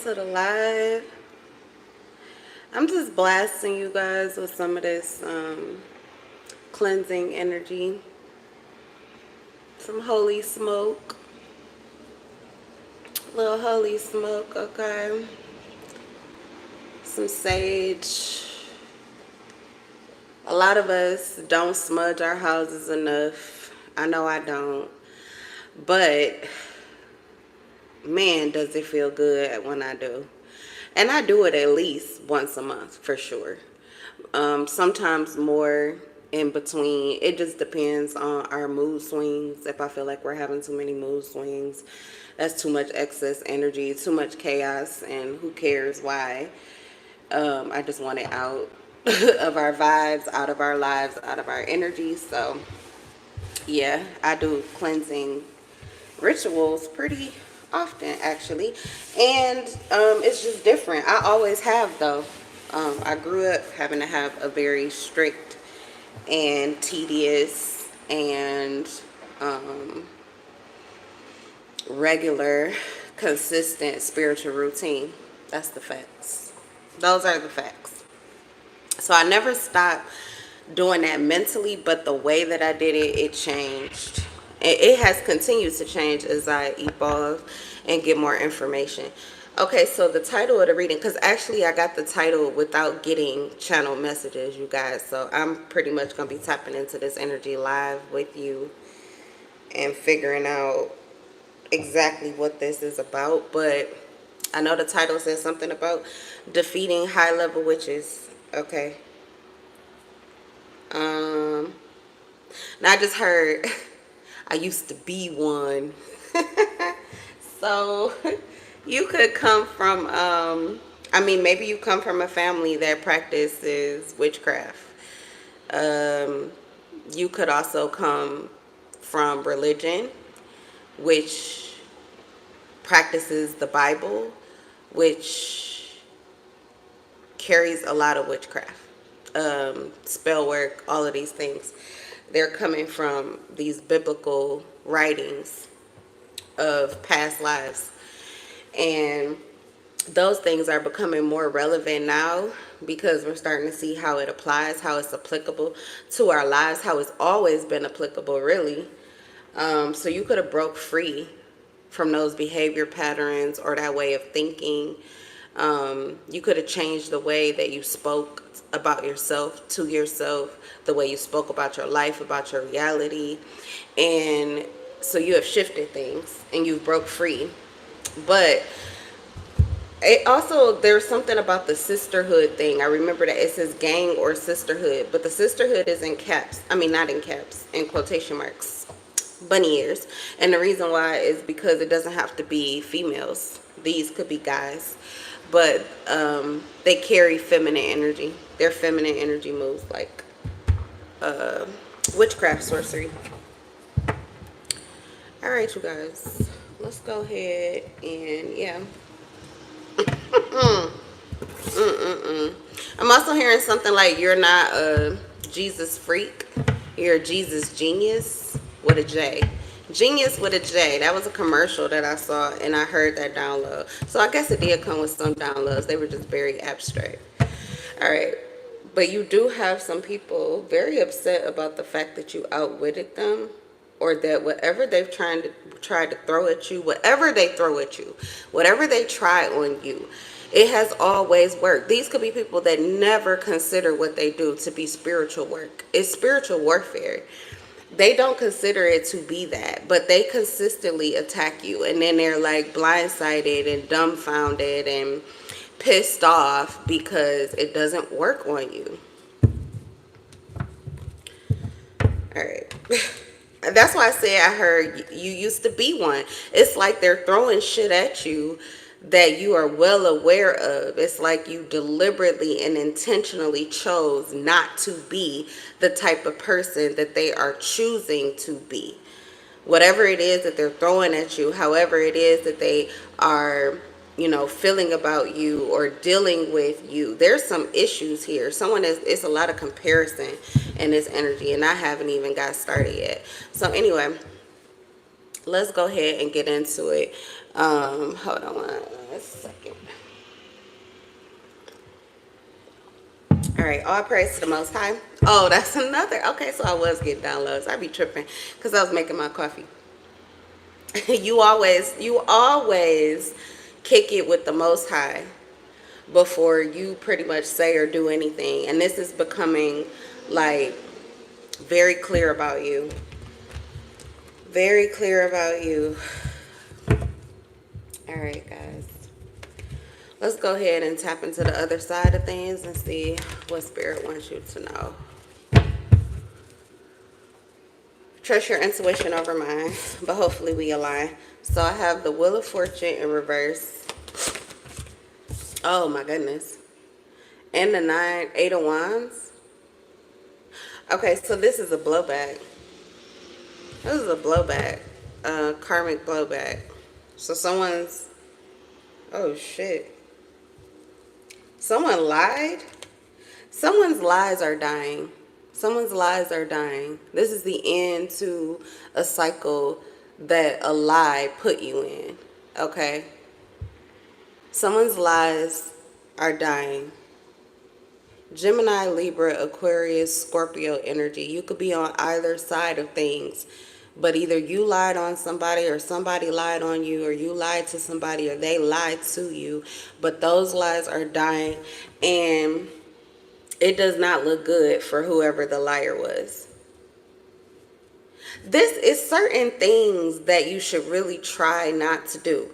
to the live. I'm just blasting you guys with some of this cleansing energy. Some holy smoke. Little holy smoke, okay. Some sage. A lot of us don't smudge our houses enough. I know I don't. But, man, does it feel good when I do. And I do it at least once a month, for sure. Sometimes more in between. It just depends on our mood swings. If I feel like we're having too many mood swings, that's too much excess energy, too much chaos, and who cares why. I just want it out of our vibes, out of our lives, out of our energy. So, yeah, I do cleansing rituals pretty often, actually. And it's just different. I always have, though. I grew up having to have a very strict and tedious and regular, consistent spiritual routine. That's the facts. Those are the facts. So I never stopped doing that mentally, but the way that I did it, it changed. It has continued to change as I evolve and get more information. Okay, so the title of the reading, because actually I got the title without getting channel messages, you guys. So I'm pretty much going to be tapping into this energy live with you and figuring out exactly what this is about. But I know the title says something about defeating high-level witches. Okay. Now I just heard I used to be one. So you could come from, I mean, maybe you come from a family that practices witchcraft. You could also come from religion, which practices the Bible, which carries a lot of witchcraft, spell work, all of these things. They're coming from these biblical writings of past lives. And those things are becoming more relevant now because we're starting to see how it applies, how it's applicable to our lives, how it's always been applicable, really. So you could have broke free from those behavior patterns or that way of thinking. You could have changed the way that you spoke about yourself, to yourself, the way you spoke about your life, about your reality. And so you have shifted things and you broke free. But it also, there's something about the sisterhood thing. I remember that it says gang or sisterhood, but the sisterhood is in caps. I mean, not in caps, in quotation marks, bunny ears. And the reason why is because it doesn't have to be females. These could be guys, but they carry feminine energy. Their feminine energy moves like witchcraft, sorcery. All right, you guys, let's go ahead and yeah. I'm also hearing something like you're not a Jesus freak. You're a Jesus genius with a J. Genius with a J. That was a commercial that I saw and I heard that download. So I guess it did come with some downloads. They were just very abstract. All right. But you do have some people very upset about the fact that you outwitted them, or that whatever they've tried to throw at you, whatever they throw at you, whatever they try on you, it has always worked. These could be people that never consider what they do to be spiritual work. It's spiritual warfare. They don't consider it to be that, but they consistently attack you. And then they're like blindsided and dumbfounded and pissed off because it doesn't work on you. All right. That's why I said I heard you used to be one. It's like they're throwing shit at you that you are well aware of. It's like you deliberately and intentionally chose not to be the type of person that they are choosing to be. Whatever it is that they're throwing at you, however it is that they are, feeling about you or dealing with you. There's some issues here. It's a lot of comparison in this energy, and I haven't even got started yet. So anyway, let's go ahead and get into it. Hold on one second. All right, all praise to the Most High. Oh, that's another. Okay, so I was getting downloads. I be tripping because I was making my coffee. you always kick it with the Most High before you pretty much say or do anything. And this is becoming like very clear about you. Very clear about you. All right, guys. Let's go ahead and tap into the other side of things and see what Spirit wants you to know. Trust your intuition over mine, but hopefully we align. So I have the Wheel of Fortune in reverse. Oh my goodness. And the Eight of Wands. Okay, so this is a blowback. This is a blowback. Karmic blowback. So someone's... Oh shit. Someone lied? Someone's lies are dying. Someone's lies are dying. This is the end to a cycle that a lie put you in. Okay? Someone's lies are dying. Gemini, Libra, Aquarius, Scorpio energy. You could be on either side of things. But either you lied on somebody or somebody lied on you, or you lied to somebody or they lied to you. But those lies are dying, and it does not look good for whoever the liar was. This is certain things that you should really try not to do.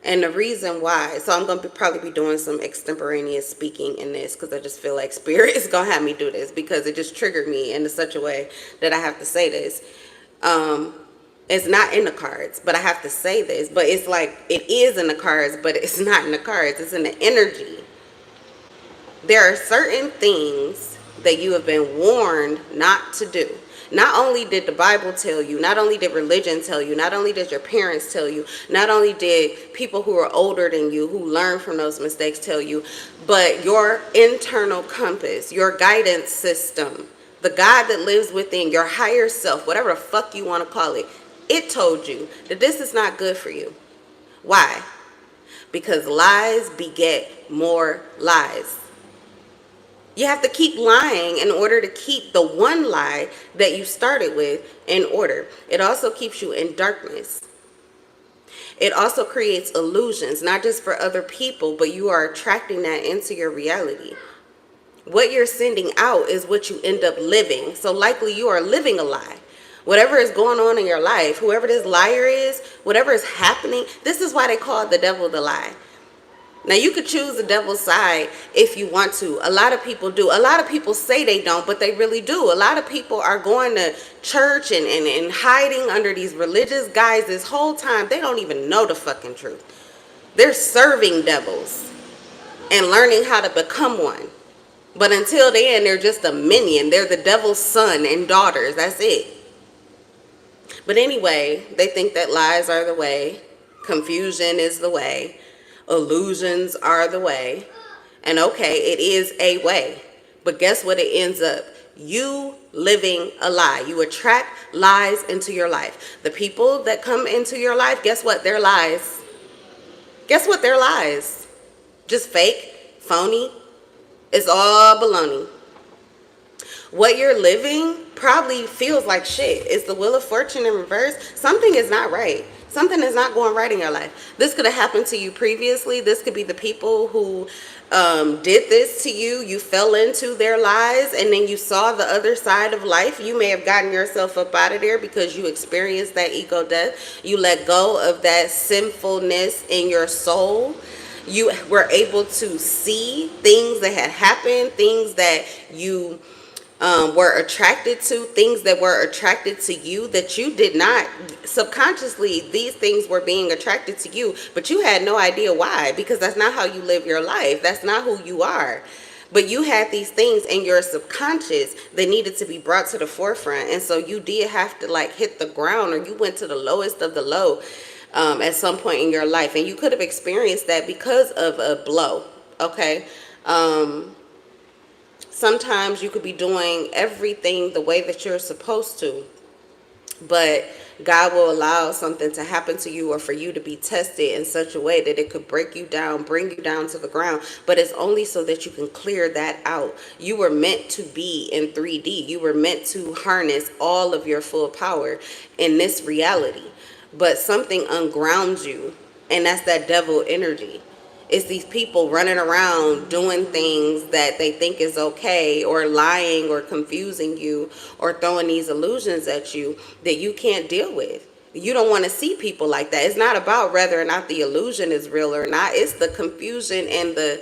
And the reason why, so I'm going to probably be doing some extemporaneous speaking in this because I just feel like Spirit is going to have me do this because it just triggered me in such a way that I have to say this. It's not in the cards, but I have to say this. But it's like it is in the cards, but it's not in the cards. It's in the energy. There are certain things that you have been warned not to do. Not only did the Bible tell you, not only did religion tell you, not only did your parents tell you, not only did people who are older than you, who learned from those mistakes tell you, but your internal compass, your guidance system, the God that lives within, your higher self, whatever the fuck you want to call it, it told you that this is not good for you. Why? Because lies beget more lies. You have to keep lying in order to keep the one lie that you started with in order. It also keeps you in darkness. It also creates illusions, not just for other people, but you are attracting that into your reality. What you're sending out is what you end up living. So likely you are living a lie. Whatever is going on in your life, whoever this liar is, whatever is happening, this is why they call the devil the lie. Now, you could choose the devil's side if you want to. A lot of people do. A lot of people say they don't, but they really do. A lot of people are going to church and hiding under these religious guises this whole time. They don't even know the fucking truth. They're serving devils and learning how to become one. But until then, they're just a minion. They're the devil's son and daughters. That's it. But anyway, they think that lies are the way. Confusion is the way. Illusions are the way. And okay, it is a way. But guess what it ends up? You living a lie. You attract lies into your life. The people that come into your life, guess what? They're lies. Guess what? They're lies. Just fake, phony. It's all baloney. What you're living probably feels like shit. It's the Wheel of Fortune in reverse. Something is not right. Something is not going right in your life. This could have happened to you previously. This could be the people who did this to you. You fell into their lies and then you saw the other side of life. You may have gotten yourself up out of there because you experienced that ego death. You let go of that sinfulness in your soul. You were able to see things that had happened, things that you were attracted to, things that were attracted to you that you did not subconsciously, these things were being attracted to you, but you had no idea why, because that's not how you live your life. That's not who you are. But you had these things in your subconscious that needed to be brought to the forefront. And so you did have to like hit the ground, or you went to the lowest of the low at some point in your life. And you could have experienced that because of a blow. Okay. Sometimes you could be doing everything the way that you're supposed to, But God will allow something to happen to you or for you to be tested in such a way that it could break you down, bring you down to the ground. But it's only so that you can clear that out. You were meant to be in 3D. You were meant to harness all of your full power in this reality. But something ungrounds you, and that's that devil energy. It's these people running around doing things that they think is okay, or lying or confusing you, or throwing these illusions at you that you can't deal with. You don't want to see people like that. It's not about whether or not the illusion is real or not. It's the confusion and the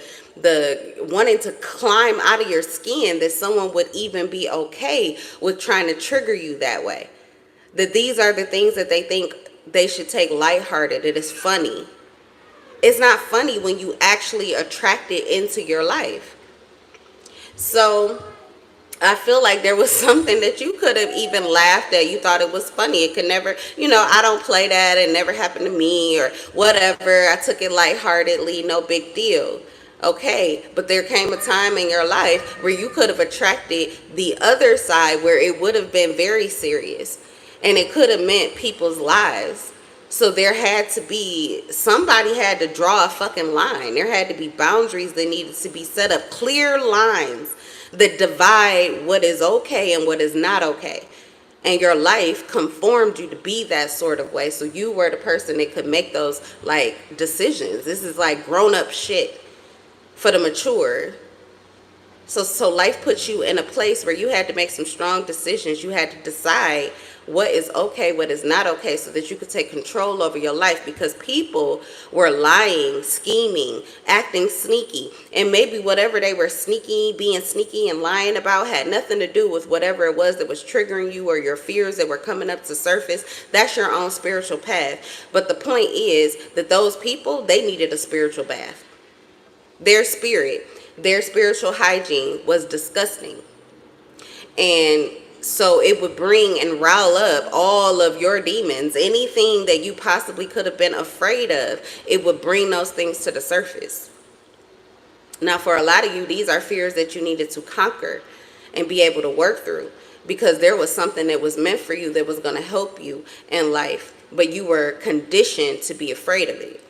wanting to climb out of your skin that someone would even be okay with trying to trigger you that way. That these are the things that they think they should take lighthearted. It is funny. It's not funny when you actually attract it into your life. So I feel like there was something that you could have even laughed at. You thought it was funny. It could never, I don't play that. It never happened to me or whatever. I took it lightheartedly, no big deal. Okay, but there came a time in your life where you could have attracted the other side where it would have been very serious. And it could have meant people's lives. So there had to be, somebody had to draw a fucking line. There had to be boundaries that needed to be set up, clear lines that divide what is okay and what is not okay. And your life conformed you to be that sort of way. So you were the person that could make those like decisions. This is like grown up shit for the mature. So life puts you in a place where you had to make some strong decisions. You had to decide what is okay, what is not okay, so that you could take control over your life, because people were lying, scheming, acting sneaky. And maybe whatever they were being sneaky and lying about had nothing to do with whatever it was that was triggering you or your fears that were coming up to surface. That's your own spiritual path. But the point is that those people, they needed a spiritual bath. Their spiritual hygiene was disgusting. And so it would bring and rile up all of your demons. Anything that you possibly could have been afraid of, it would bring those things to the surface. Now, for a lot of you, these are fears that you needed to conquer and be able to work through, because there was something that was meant for you that was going to help you in life, but you were conditioned to be afraid of it.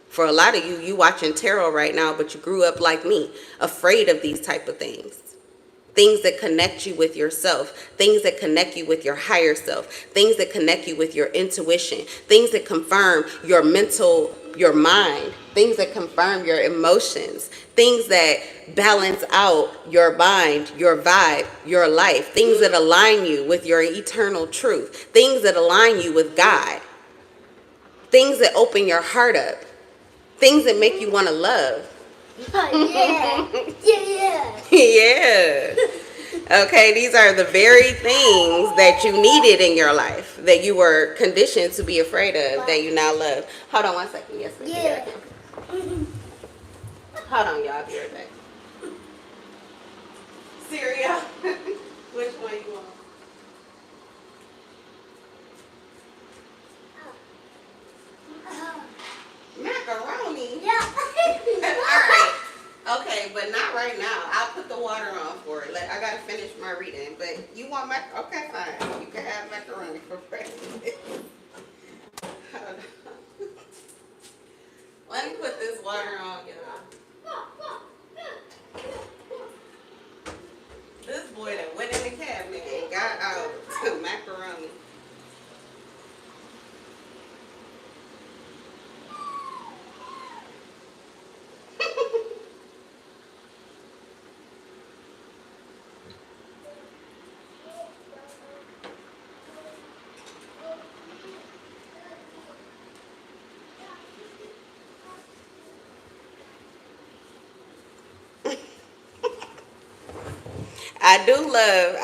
For a lot of you, you watching tarot right now, but you grew up like me, afraid of these type of things. Things that connect you with yourself, things that connect you with your higher self, things that connect you with your intuition, things that confirm your mind, things that confirm your emotions, things that balance out your mind, your vibe, your life, things that align you with your eternal truth, things that align you with God, things that open your heart up, things that make you want to love. Yeah. Okay, these are the very things that you needed in your life, that you were conditioned to be afraid of, that you now love. Hold on one second. Yes, ma'am. Yeah. Hold on, y'all. I'll be right back. Cereal. Which one you want? Macaroni? Yeah. All right. Okay, but not right now. I'll put the water on for it. I gotta finish my reading. But you want okay, fine. You can have macaroni for breakfast. Hold on. Let me put this water on, y'all. This boy that went in the cabinet and got out macaroni.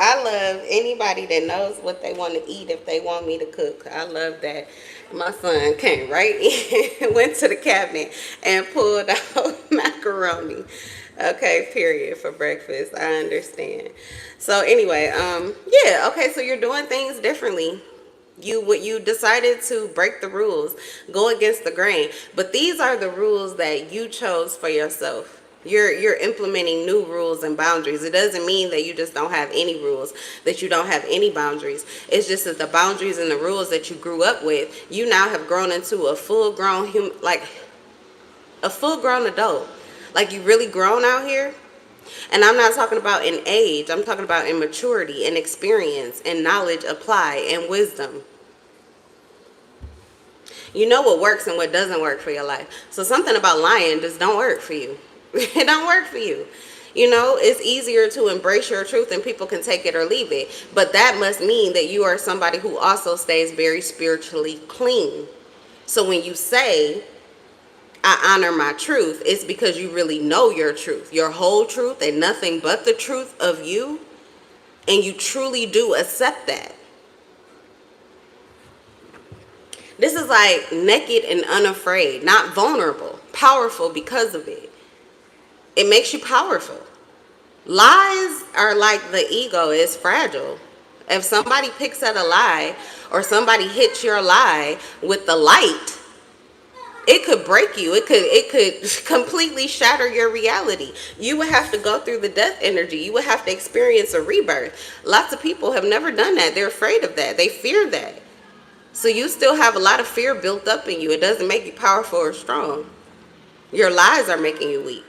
I love anybody that knows what they want to eat if they want me to cook. I love that. My son came right in, went to the cabinet and pulled out macaroni. Okay, period, for breakfast. I understand. So anyway, yeah, okay, so you're doing things differently. You decided to break the rules, go against the grain. But these are the rules that you chose for yourself. You're implementing new rules and boundaries. It doesn't mean that you just don't have any rules, that you don't have any boundaries. It's just that the boundaries and the rules that you grew up with, you now have grown into a full-grown like a full-grown adult. Like, you really grown out here. And I'm not talking about in age. I'm talking about in maturity and experience and knowledge apply and wisdom. You know what works and what doesn't work for your life. So something about lying just don't work for you. It don't work for you. You know, it's easier to embrace your truth and people can take it or leave it. But that must mean that you are somebody who also stays very spiritually clean. So when you say, I honor my truth, it's because you really know your truth, your whole truth, and nothing but the truth of you. And you truly do accept that. This is like naked and unafraid, not vulnerable, powerful because of it. It makes you powerful. Lies are like the ego, is fragile. If somebody picks at a lie or somebody hits your lie with the light, it could break you. It could completely shatter your reality. You would have to go through the death energy. You would have to experience a rebirth. Lots of people have never done that. They're afraid of that. They fear that. So you still have a lot of fear built up in you. It doesn't make you powerful or strong. Your lies are making you weak.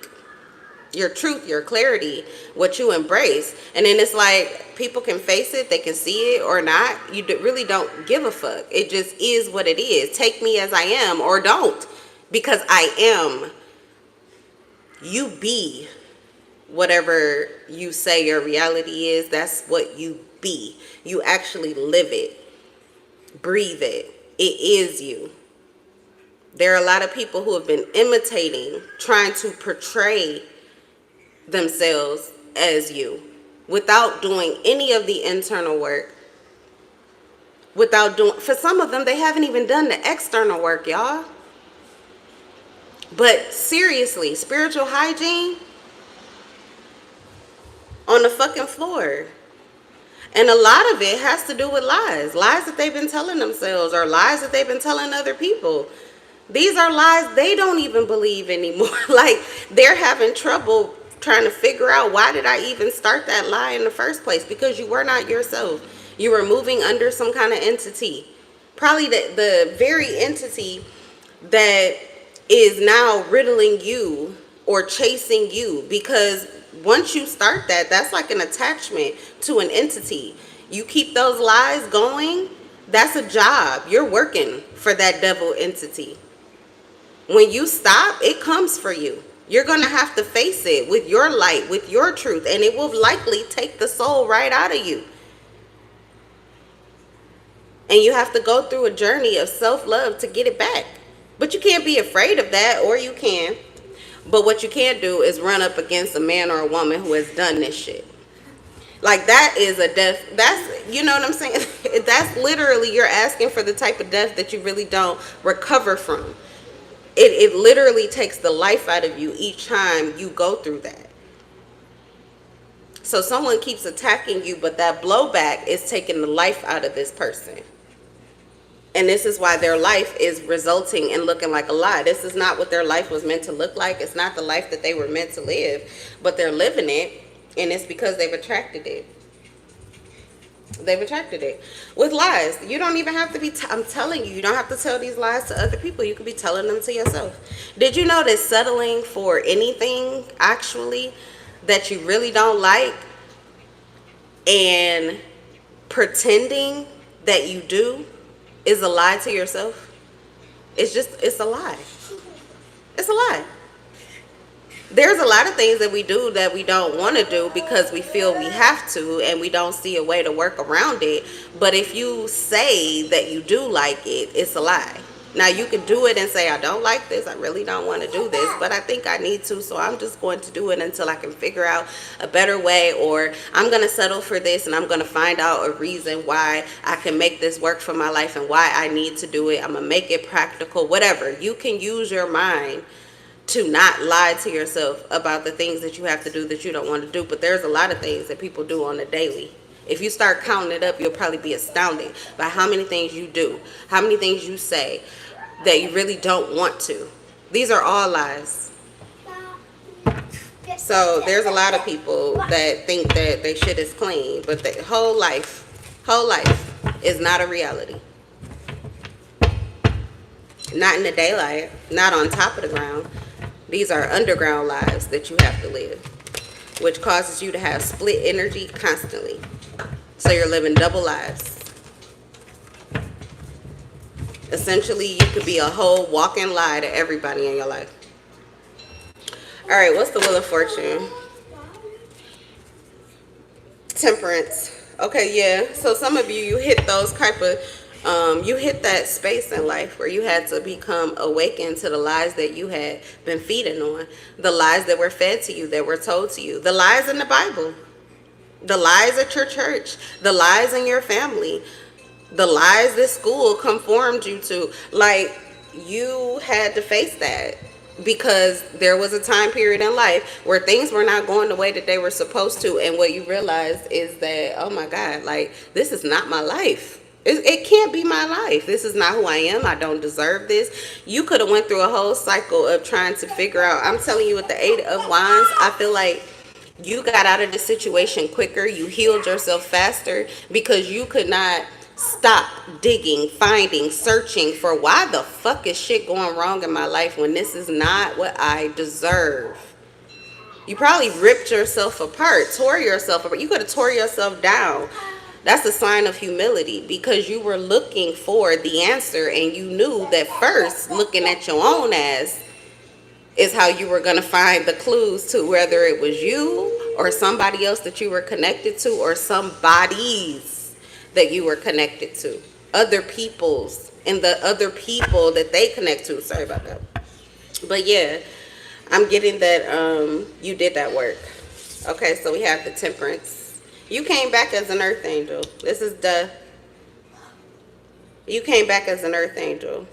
Your truth, your clarity, what you embrace. And then it's like, people can face it, they can see it or not. You really don't give a fuck. It just is what it is. Take me as I am or don't. Because I am. You be whatever you say your reality is. That's what you be. You actually live it. Breathe it. It is you. There are a lot of people who have been imitating, trying to portray themselves as you without doing any of the internal work. For some of them, they haven't even done the external work, y'all. But seriously, spiritual hygiene on the fucking floor. And a lot of it has to do with lies. Lies that they've been telling themselves or lies that they've been telling other people. These are lies they don't even believe anymore. Like, they're having trouble trying to figure out, why did I even start that lie in the first place? Because you were not yourself. You were moving under some kind of entity. Probably the very entity that is now riddling you or chasing you. Because once you start that, that's like an attachment to an entity. You keep those lies going, that's a job. You're working for that devil entity. When you stop, it comes for you. You're going to have to face it with your light, with your truth, and it will likely take the soul right out of you. And you have to go through a journey of self-love to get it back. But you can't be afraid of that, or you can. But what you can't do is run up against a man or a woman who has done this shit. Like, that is a death. That's, you know what I'm saying? That's literally, you're asking for the type of death that you really don't recover from. It literally takes the life out of you each time you go through that. So someone keeps attacking you, but that blowback is taking the life out of this person. And this is why their life is resulting in looking like a lie. This is not what their life was meant to look like. It's not the life that they were meant to live, but they're living it, and it's because they've attracted it. They've attracted it with lies. You don't even have to be, I'm telling you, you don't have to tell these lies to other people. You can be telling them to yourself. Did you know that settling for anything, actually, that you really don't like and pretending that you do is a lie to yourself? It's a lie. It's a lie. There's a lot of things that we do that we don't want to do because we feel we have to, and we don't see a way to work around it. But if you say that you do like it, it's a lie. Now, you can do it and say, I don't like this, I really don't want to do this, but I think I need to, so I'm just going to do it until I can figure out a better way, or I'm going to settle for this and I'm going to find out a reason why I can make this work for my life and why I need to do it. I'm going to make it practical, whatever. You can use your mind to not lie to yourself about the things that you have to do that you don't want to do. But there's a lot of things that people do on a daily. If you start counting it up, you'll probably be astounded by how many things you do, how many things you say that you really don't want to. These are all lies. So there's a lot of people that think that their shit is clean, but their whole life is not a reality. Not in the daylight, not on top of the ground. These are underground lives that you have to live, which causes you to have split energy constantly. So you're living double lives. Essentially, you could be a whole walking lie to everybody in your life. All right, what's the Wheel of Fortune? Temperance. Okay, yeah. So some of you hit those type of, you hit that space in life where you had to become awakened to the lies that you had been feeding on. The lies that were fed to you, that were told to you. The lies in the Bible. The lies at your church. The lies in your family. The lies that school conformed you to. Like, you had to face that. Because there was a time period in life where things were not going the way that they were supposed to. And what you realized is that, oh my God, like, this is not my life. It can't be my life. This is not who I am. I don't deserve this. You could have went through a whole cycle of trying to figure out. I'm telling you, with the Eight of Wands, I feel like you got out of the situation quicker. You healed yourself faster because you could not stop digging, finding, searching for why the fuck is shit going wrong in my life when this is not what I deserve. You probably ripped yourself apart, tore yourself apart. You could have tore yourself down. That's a sign of humility because you were looking for the answer and you knew that first looking at your own ass is how you were going to find the clues to whether it was you or somebody else that you were connected to or somebody's that you were connected to, other people's, and the other people that they connect to. Sorry about that. But yeah, I'm getting that you did that work. Okay, so we have the Temperance. You came back as an Earth Angel. You came back as an Earth Angel.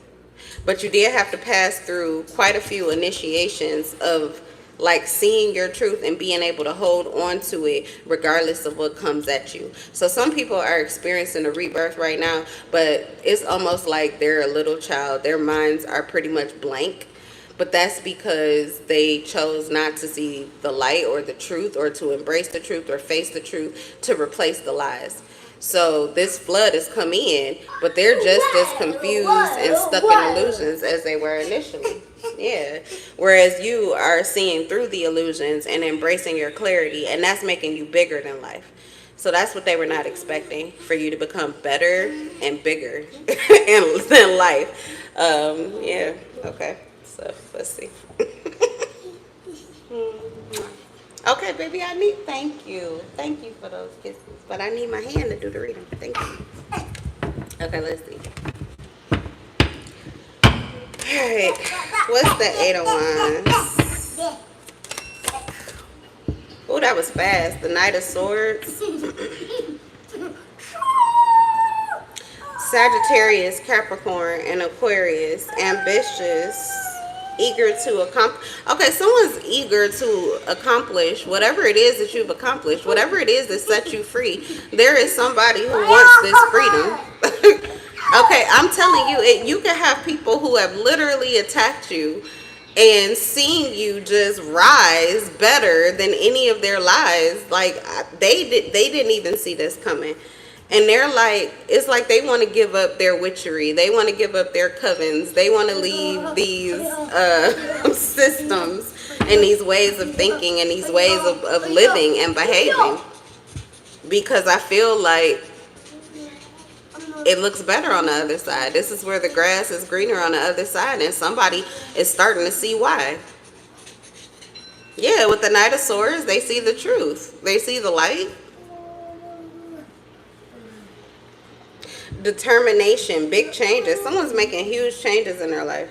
But you did have to pass through quite a few initiations of like seeing your truth and being able to hold on to it regardless of what comes at you. So some people are experiencing a rebirth right now, but it's almost like they're a little child. Their minds are pretty much blank, but that's because they chose not to see the light or the truth or to embrace the truth or face the truth to replace the lies. So this flood is coming in, but they're just as confused and stuck in illusions as they were initially. Yeah. Whereas you are seeing through the illusions and embracing your clarity, and that's making you bigger than life. So that's what they were not expecting, for you to become better and bigger than life. Yeah. Okay. So let's see. Okay, baby, thank you. Thank you for those kisses. But I need my hand to do the reading. Thank you. Okay, let's see. Alright, what's the Eight of Wands? Oh, that was fast. The Knight of Swords. Sagittarius, Capricorn, and Aquarius. Ambitious. Eager to accomplish. Okay, someone's eager to accomplish whatever it is that you've accomplished, whatever it is that sets you free. There is somebody who wants this freedom. Okay, I'm telling you, you can have people who have literally attacked you and seeing you just rise better than any of their lies. Like they didn't even see this coming. And they're like, it's like they want to give up their witchery. They want to give up their covens. They want to leave these systems and these ways of thinking and these ways of living and behaving. Because I feel like it looks better on the other side. This is where the grass is greener on the other side. And somebody is starting to see why. Yeah, with the Knight of Swords, they see the truth. They see the light. Determination, big changes. Someone's making huge changes in their life.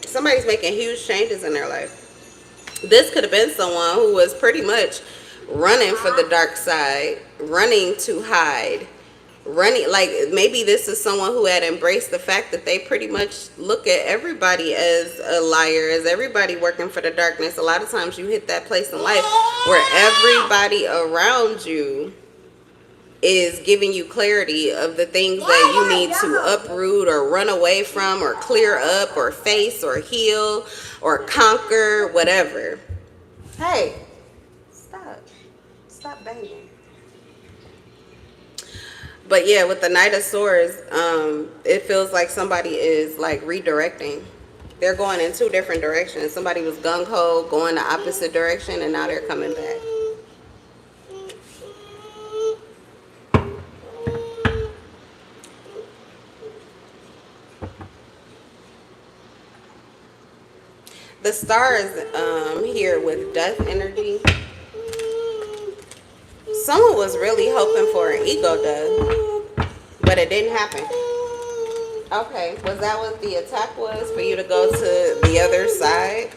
Somebody's making huge changes in their life. This could have been someone who was pretty much running for the dark side, running to hide, running, like maybe this is someone who had embraced the fact that they pretty much look at everybody as a liar, as everybody working for the darkness. A lot of times you hit that place in life where everybody around you is giving you clarity of the things that you need to uproot or run away from or clear up or face or heal or conquer, whatever. Hey, stop banging. But yeah, with the Knight of Swords, it feels like somebody is like redirecting. They're going in two different directions. Somebody was gung-ho, going the opposite direction, and now they're coming back. The stars here with death energy. Someone was really hoping for an ego death, but it didn't happen. Okay, was that what the attack was? For you to go to the other side?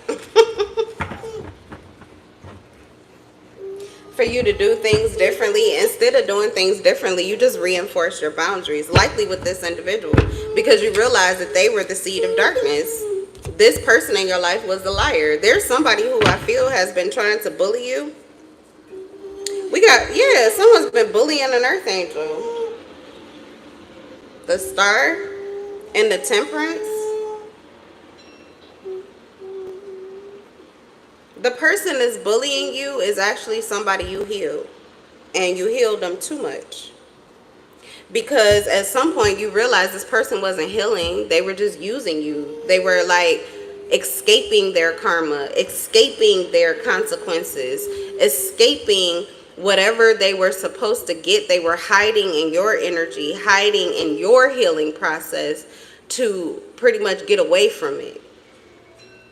For you to do things differently. Instead of doing things differently, you just reinforce your boundaries. Likely with this individual, because you realize that they were the seed of darkness. This person in your life was the liar. There's somebody who I feel has been trying to bully you. We got, yeah, someone's been bullying an earth angel. The star and the temperance. The person that's bullying you is actually somebody you healed. And you healed them too much. Because at some point you realize this person wasn't healing. They were just using you. They were like escaping their karma, escaping their consequences, escaping whatever they were supposed to get. They were hiding in your energy, hiding in your healing process to pretty much get away from it.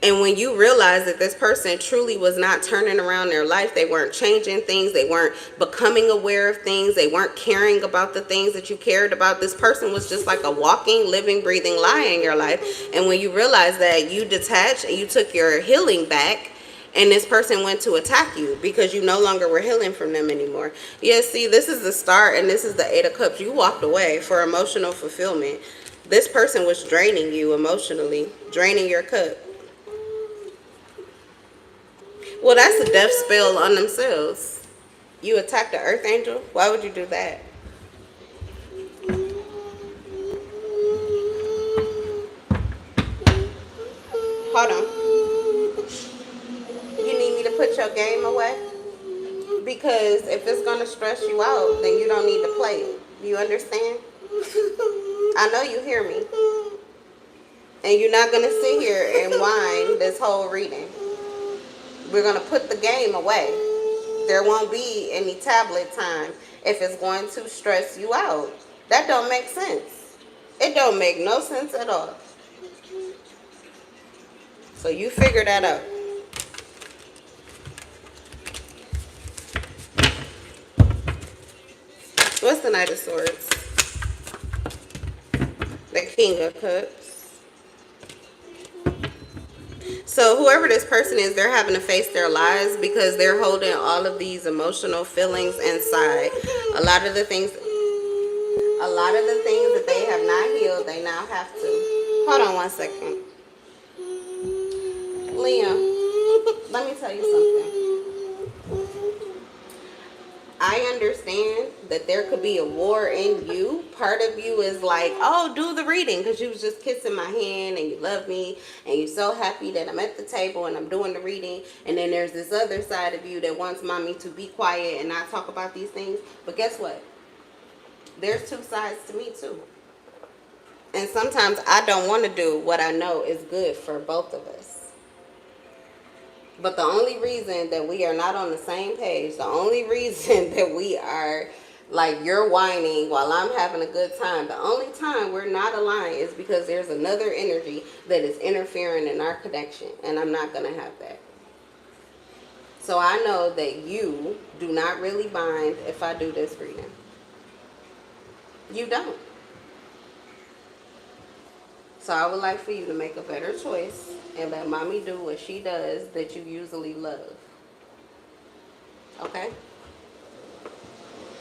And when you realize that this person truly was not turning around their life, they weren't changing things, they weren't becoming aware of things, they weren't caring about the things that you cared about. This person was just like a walking, living, breathing lie in your life. And when you realize that, you detached and you took your healing back, and this person went to attack you because you no longer were healing from them anymore. Yeah, see, this is the Star and this is the Eight of Cups. You walked away for emotional fulfillment. This person was draining you emotionally, draining your cup. Well, that's a death spell on themselves. You attacked the earth angel? Why would you do that? Hold on. You need me to put your game away? Because if it's going to stress you out, then you don't need to play it. You understand? I know you hear me. And you're not going to sit here and whine this whole reading. We're going to put the game away. There won't be any tablet time if it's going to stress you out. That don't make sense. It don't make no sense at all. So you figure that out. What's the Knight of Swords? The King of Cups. So whoever this person is, they're having to face their lies because they're holding all of these emotional feelings inside. A lot of the things that they have not healed, they now have to. Hold on one second. Liam, let me tell you something. I understand that there could be a war in you. Part of you is like, oh, do the reading because you was just kissing my hand and you love me and you're so happy that I'm at the table and I'm doing the reading. And then there's this other side of you that wants mommy to be quiet and not talk about these things. But guess what? There's two sides to me too. And sometimes I don't want to do what I know is good for both of us. But the only reason that we are not on the same page, the only reason that we are like you're whining while I'm having a good time, the only time we're not aligned is because there's another energy that is interfering in our connection. And I'm not going to have that. So I know that you do not really bind if I do this reading. You don't. So I would like for you to make a better choice and let mommy do what she does that you usually love. Okay?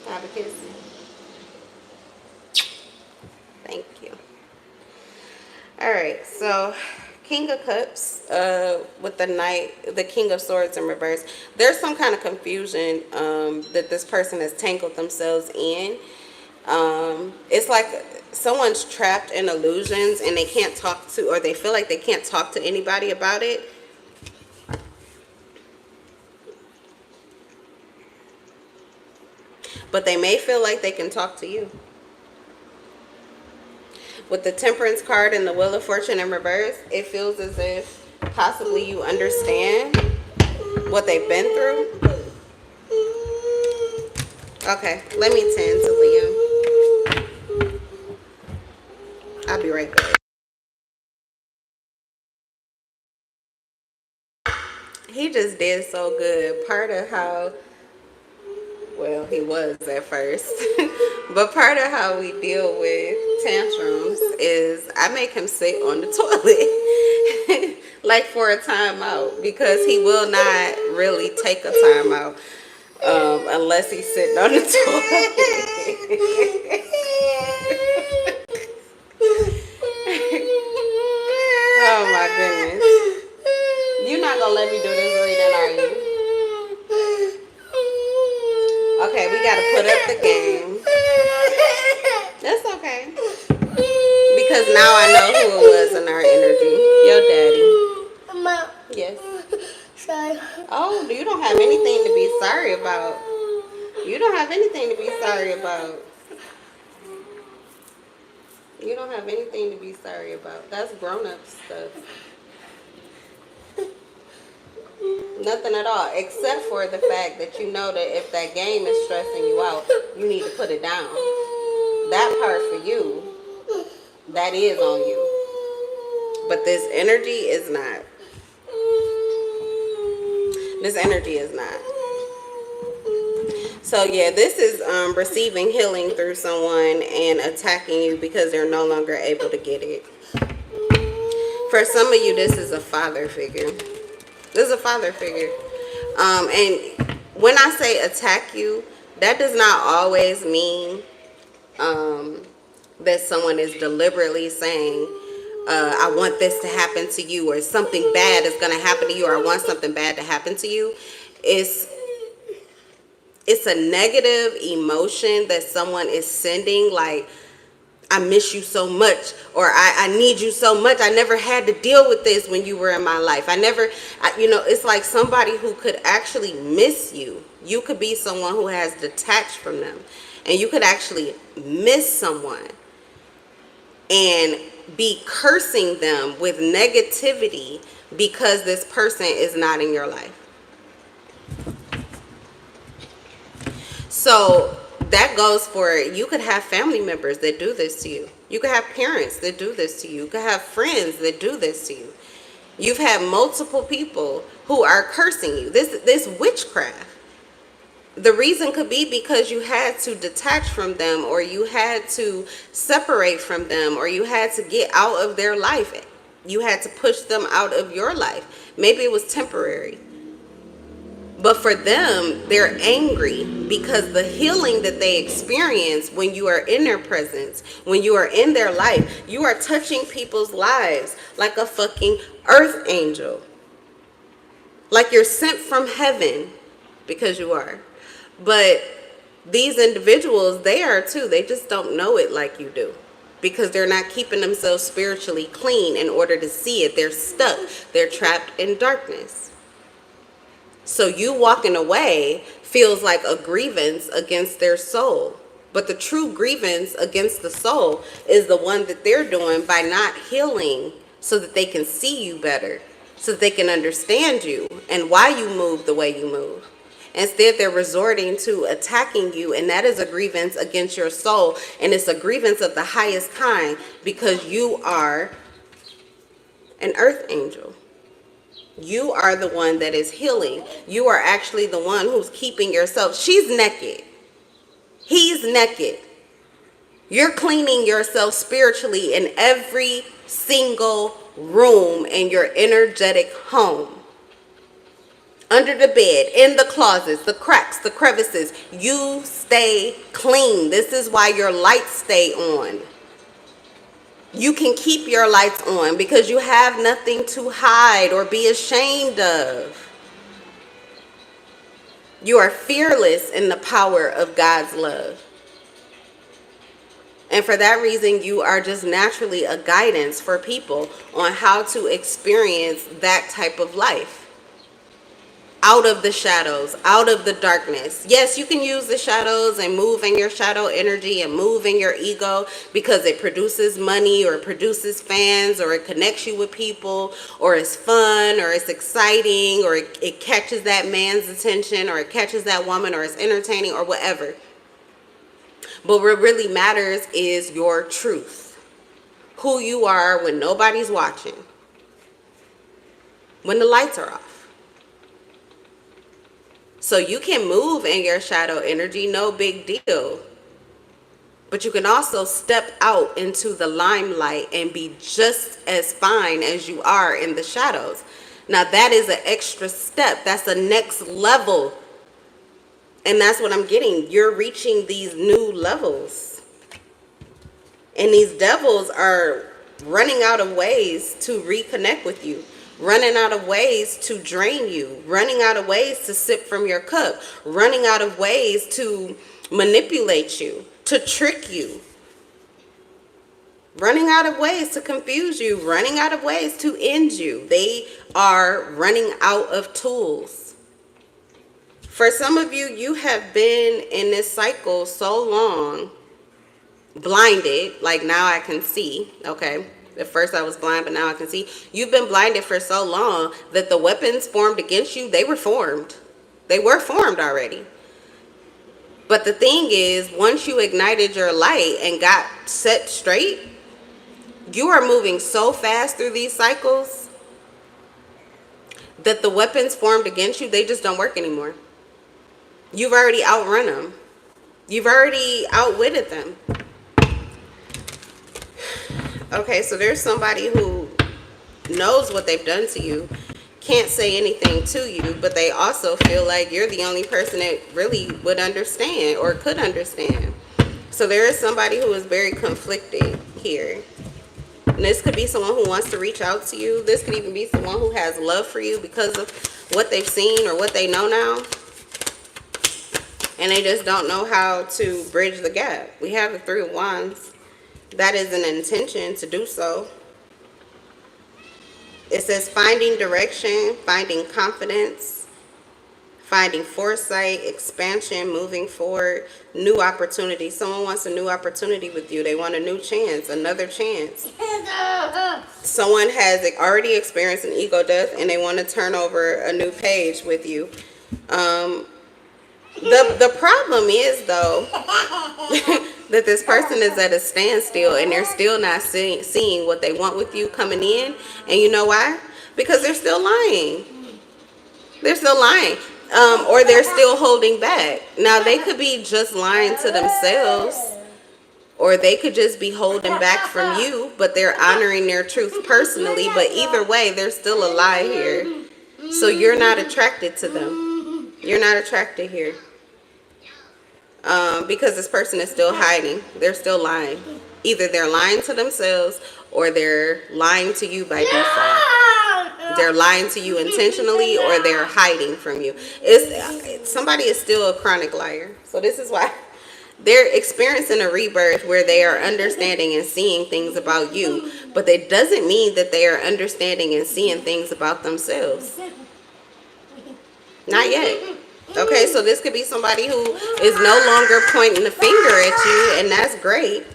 Have a kiss. Thank you. All right, so King of Cups, with the Knight, the King of Swords in reverse. There's some kind of confusion that this person has tangled themselves in. It's like someone's trapped in illusions and they can't talk to, or they feel like they can't talk to anybody about it. But they may feel like they can talk to you. With the Temperance card and the Wheel of Fortune in reverse, it feels as if possibly you understand what they've been through. Okay, let me tend to Liam. I'll be right back. He just did so good. Part of how, well, he was at first, but part of how we deal with tantrums is I make him sit on the toilet like for a timeout, because he will not really take a timeout unless he's sitting on the toilet. Oh my goodness. You're not gonna let me do this reading, are you? Okay, we gotta put up the game. That's okay. Because now I know who it was in our energy. Your daddy. Mama. Yes. Sorry. Oh, you don't have anything to be sorry about. You don't have anything to be sorry about. You don't have anything to be sorry about. That's grown-up stuff. Nothing at all, except for the fact that you know that if that game is stressing you out, you need to put it down. That part for you, that is on you. But this energy is not. This energy is not. So yeah, this is receiving healing through someone and attacking you because they're no longer able to get it. For some of you, this is a father figure. This is a father figure. And when I say attack you, that does not always mean that someone is deliberately saying, I want this to happen to you, or something bad is going to happen to you, or I want something bad to happen to you. It's a negative emotion that someone is sending, like, I miss you so much, or I need you so much. I never had to deal with this when you were in my life. It's like somebody who could actually miss you. You could be someone who has detached from them, and you could actually miss someone and be cursing them with negativity because this person is not in your life. So that goes for, you could have family members that do this to you. You could have parents that do this to you. You could have friends that do this to you. You've had multiple people who are cursing you. This witchcraft. The reason could be because you had to detach from them, or you had to separate from them, or you had to get out of their life. You had to push them out of your life. Maybe it was temporary. But for them, they're angry because the healing that they experience when you are in their presence, when you are in their life, you are touching people's lives like a fucking earth angel. Like you're sent from heaven, because you are. But these individuals, they are too. They just don't know it like you do, because they're not keeping themselves spiritually clean in order to see it. They're stuck. They're trapped in darkness. So you walking away feels like a grievance against their soul. But the true grievance against the soul is the one that they're doing by not healing so that they can see you better, so that they can understand you and why you move the way you move. Instead, they're resorting to attacking you, and that is a grievance against your soul, and it's a grievance of the highest kind, because you are an earth angel. You are the one that is healing. You are actually the one who's keeping yourself. She's naked. He's naked. You're cleaning yourself spiritually in every single room in your energetic home. Under the bed, in the closets, the cracks, the crevices. You stay clean. This is why your lights stay on. You can keep your lights on because you have nothing to hide or be ashamed of. You are fearless in the power of God's love. And for that reason, you are just naturally a guidance for people on how to experience that type of life. Out of the shadows, out of the darkness. Yes, you can use the shadows and move in your shadow energy and move in your ego because it produces money or it produces fans or it connects you with people or it's fun or it's exciting or it catches that man's attention or it catches that woman or it's entertaining or whatever. But what really matters is your truth. Who you are when nobody's watching. When the lights are off. So you can move in your shadow energy, no big deal. But you can also step out into the limelight and be just as fine as you are in the shadows. Now that is an extra step. That's the next level. And that's what I'm getting. You're reaching these new levels. And these devils are running out of ways to reconnect with you. Running out of ways to drain you, running out of ways to sip from your cup, running out of ways to manipulate you, to trick you, running out of ways to confuse you, running out of ways to end you. They are running out of tools. For some of you, you have been in this cycle so long, blinded, like now I can see, okay? At first I was blind, but now I can see. You've been blinded for so long that the weapons formed against you, they were formed. They were formed already. But the thing is, once you ignited your light and got set straight, you are moving so fast through these cycles that the weapons formed against you, they just don't work anymore. You've already outrun them. You've already outwitted them. Okay, so there's somebody who knows what they've done to you, can't say anything to you, but they also feel like you're the only person that really would understand or could understand. So there is somebody who is very conflicted here. And this could be someone who wants to reach out to you. This could even be someone who has love for you because of what they've seen or what they know now. And they just don't know how to bridge the gap. We have the Three of Wands. That is an intention to do so. It says finding direction, finding confidence, finding foresight, expansion, moving forward, new opportunity. Someone wants a new opportunity with you. They want a new chance, another chance. Someone has already experienced an ego death and they want to turn over a new page with you. The problem is, though, that this person is at a standstill and they're still not seeing what they want with you coming in. And you know why? Because they're still lying. They're still lying. Or they're still holding back. Now, they could be just lying to themselves. Or they could just be holding back from you, but they're honoring their truth personally. But either way, there's still a lie here. So you're not attracted to them. You're not attracted here. Because this person is still hiding. They're still lying. Either they're lying to themselves or they're lying to you by default. They're lying to you intentionally or they're hiding from you. Somebody is still a chronic liar. So this is why they're experiencing a rebirth where they are understanding and seeing things about you. But that doesn't mean that they are understanding and seeing things about themselves. Not yet. Okay, so this could be somebody who is no longer pointing the finger at you, and that's great.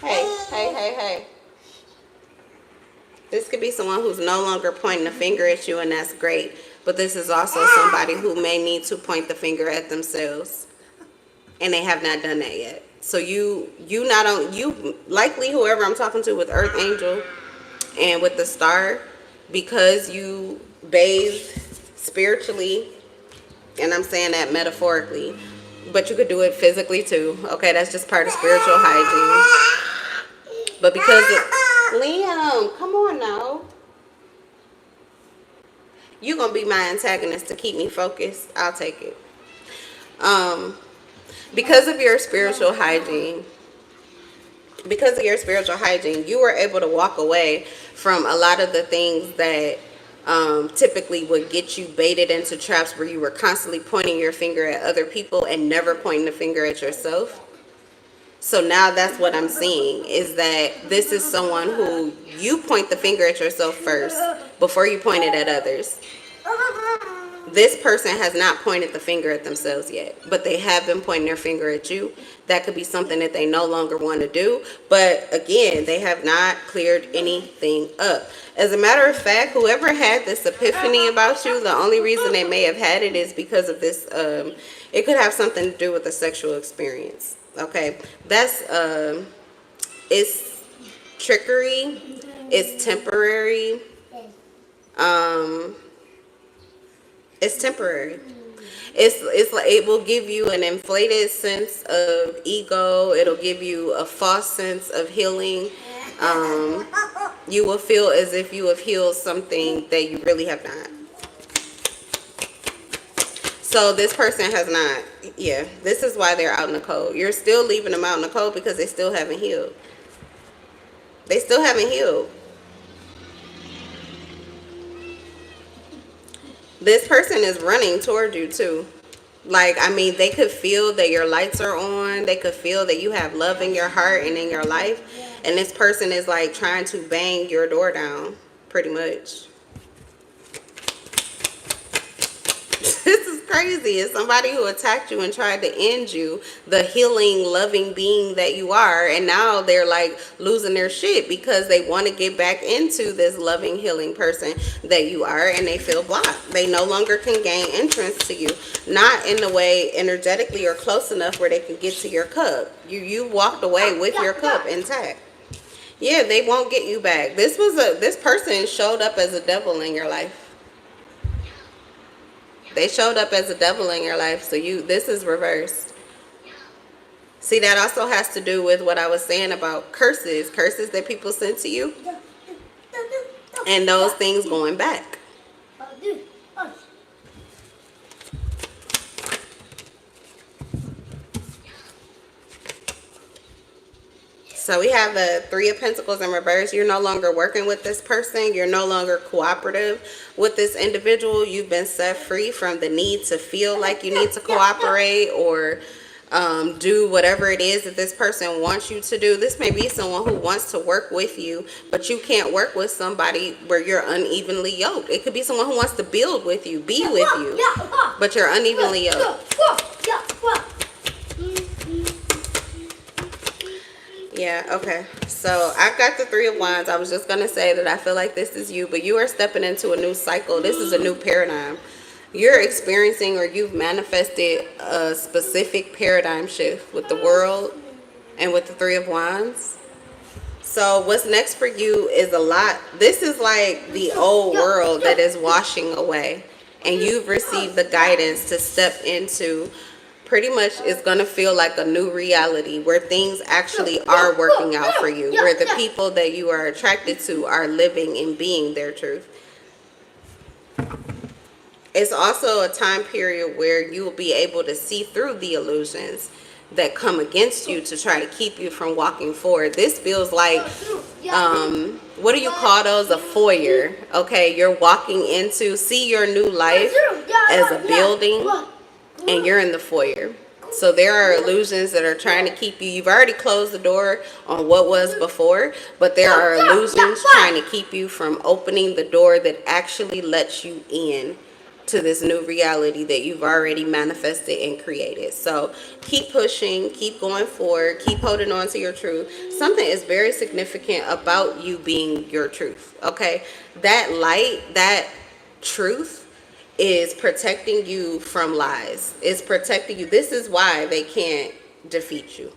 Hey. This could be someone who's no longer pointing the finger at you, and that's great. But this is also somebody who may need to point the finger at themselves, and they have not done that yet. So you likely whoever I'm talking to with Earth Angel and with the Star, because you bathe spiritually. And I'm saying that metaphorically, but you could do it physically too. Okay, that's just part of spiritual hygiene. But because Liam, come on now. You're going to be my antagonist to keep me focused. I'll take it. Because of your spiritual hygiene because of your spiritual hygiene, you were able to walk away from a lot of the things that typically would get you baited into traps where you were constantly pointing your finger at other people and never pointing the finger at yourself. So now that's what I'm seeing, is that this is someone who you point the finger at yourself first before you point it at others. This person has not pointed the finger at themselves yet, but they have been pointing their finger at you. That could be something that they no longer want to do. But again, they have not cleared anything up. As a matter of fact, whoever had this epiphany about you, the only reason they may have had it is because of this. It could have something to do with a sexual experience. Okay, that's it's trickery. It's temporary. It's temporary. It's like it will give you an inflated sense of ego. It'll give you a false sense of healing. You will feel as if you have healed something that you really have not. So this person has not. Yeah, this is why they're out in the cold. You're still leaving them out in the cold because they still haven't healed. They still haven't healed. This person is running toward you too. Like, I mean, they could feel that your lights are on. They could feel that you have love in your heart and in your life. And this person is like trying to bang your door down, pretty much. This is crazy. It's somebody who attacked you and tried to end you, the healing, loving being that you are. And now they're like losing their shit because they want to get back into this loving, healing person that you are, and they feel blocked. They no longer can gain entrance to you. Not in the way energetically or close enough where they can get to your cup. You walked away with your cup intact. Yeah, they won't get you back. This person showed up as a devil in your life. They showed up as a devil in your life, so this is reversed. See, that also has to do with what I was saying about curses that people send to you, and those things going back. So we have the Three of Pentacles in reverse. You're no longer working with this person. You're no longer cooperative with this individual. You've been set free from the need to feel like you need to cooperate or do whatever it is that this person wants you to do. This may be someone who wants to work with you, but you can't work with somebody where you're unevenly yoked. It could be someone who wants to build with you, be with you, but you're unevenly yoked. Yeah, okay. So I've got the Three of Wands. I was just going to say that I feel like this is you, but you are stepping into a new cycle. This is a new paradigm. You're experiencing, or you've manifested a specific paradigm shift with the world and with the Three of Wands. So what's next for you is a lot. This is like the old world that is washing away, and you've received the guidance to step into. Pretty much it's going to feel like a new reality where things actually are working out for you, where the people that you are attracted to are living and being their truth. It's also a time period where you will be able to see through the illusions that come against you to try to keep you from walking forward. This feels like, what do you call those? A foyer. Okay, you're walking into, see your new life as a building, and you're in the foyer. So there are illusions that are trying to keep you. You've already closed the door on what was before, but there are illusions trying to keep you from opening the door that actually lets you in to this new reality that you've already manifested and created. So keep pushing, keep going forward, keep holding on to your truth. Something is very significant about you being your truth. Okay, that light, that truth is protecting you from lies. It's protecting you. This is why they can't defeat you,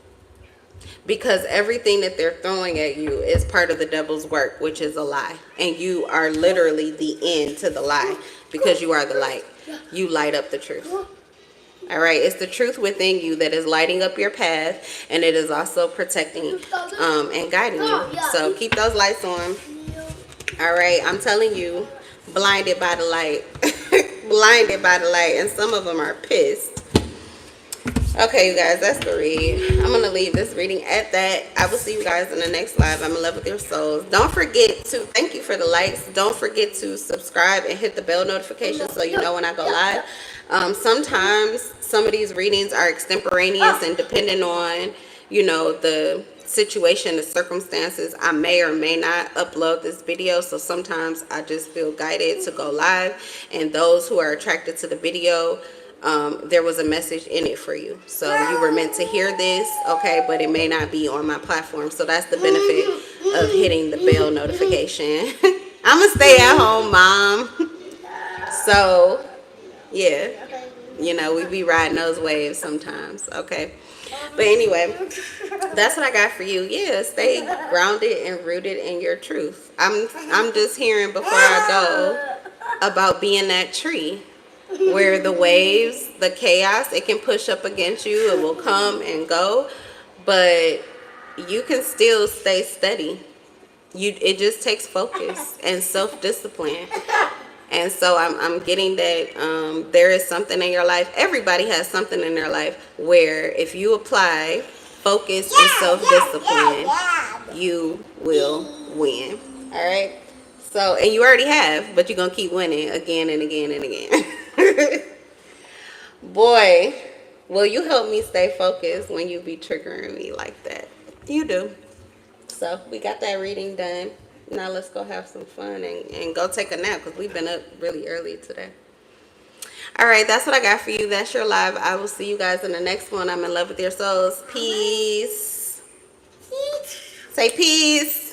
because everything that they're throwing at you is part of the devil's work, which is a lie. And you are literally the end to the lie, because you are the light. You light up the truth. All right, it's the truth within you that is lighting up your path, and it is also protecting and guiding you. So keep those lights on. All right, I'm telling you, blinded by the light. Blinded by the light, and some of them are pissed. Okay, you guys, that's the read. I'm gonna leave this reading at that. I will see you guys in the next live. I'm in love with your souls. Don't forget to thank you for the likes. Don't forget to subscribe and hit the bell notification so you know when I go live. Sometimes some of these readings are extemporaneous and depending on, you know, the situation, the circumstances, I may or may not upload this video. So sometimes I just feel guided to go live, and those who are attracted to the video, there was a message in it for you, so you were meant to hear this, okay, but it may not be on my platform. So that's the benefit of hitting the bell notification. I'm a stay-at-home mom. So yeah, you know, we be riding those waves sometimes, okay. But anyway, that's what I got for you. Yeah, stay grounded and rooted in your truth. I'm just hearing before I go about being that tree where the waves, the chaos, it can push up against you. It will come and go, but you can still stay steady. It just takes focus and self-discipline. And so I'm getting that there is something in your life. Everybody has something in their life where if you apply focus and self-discipline, you will win. All right. So, and you already have, but you're going to keep winning again and again and again. Boy, will you help me stay focused when you be triggering me like that? You do. So we got that reading done. Now let's go have some fun and go take a nap because we've been up really early today. All right, that's what I got for you. That's your live. I will see you guys in the next one. I'm in love with your souls. Peace. Say peace.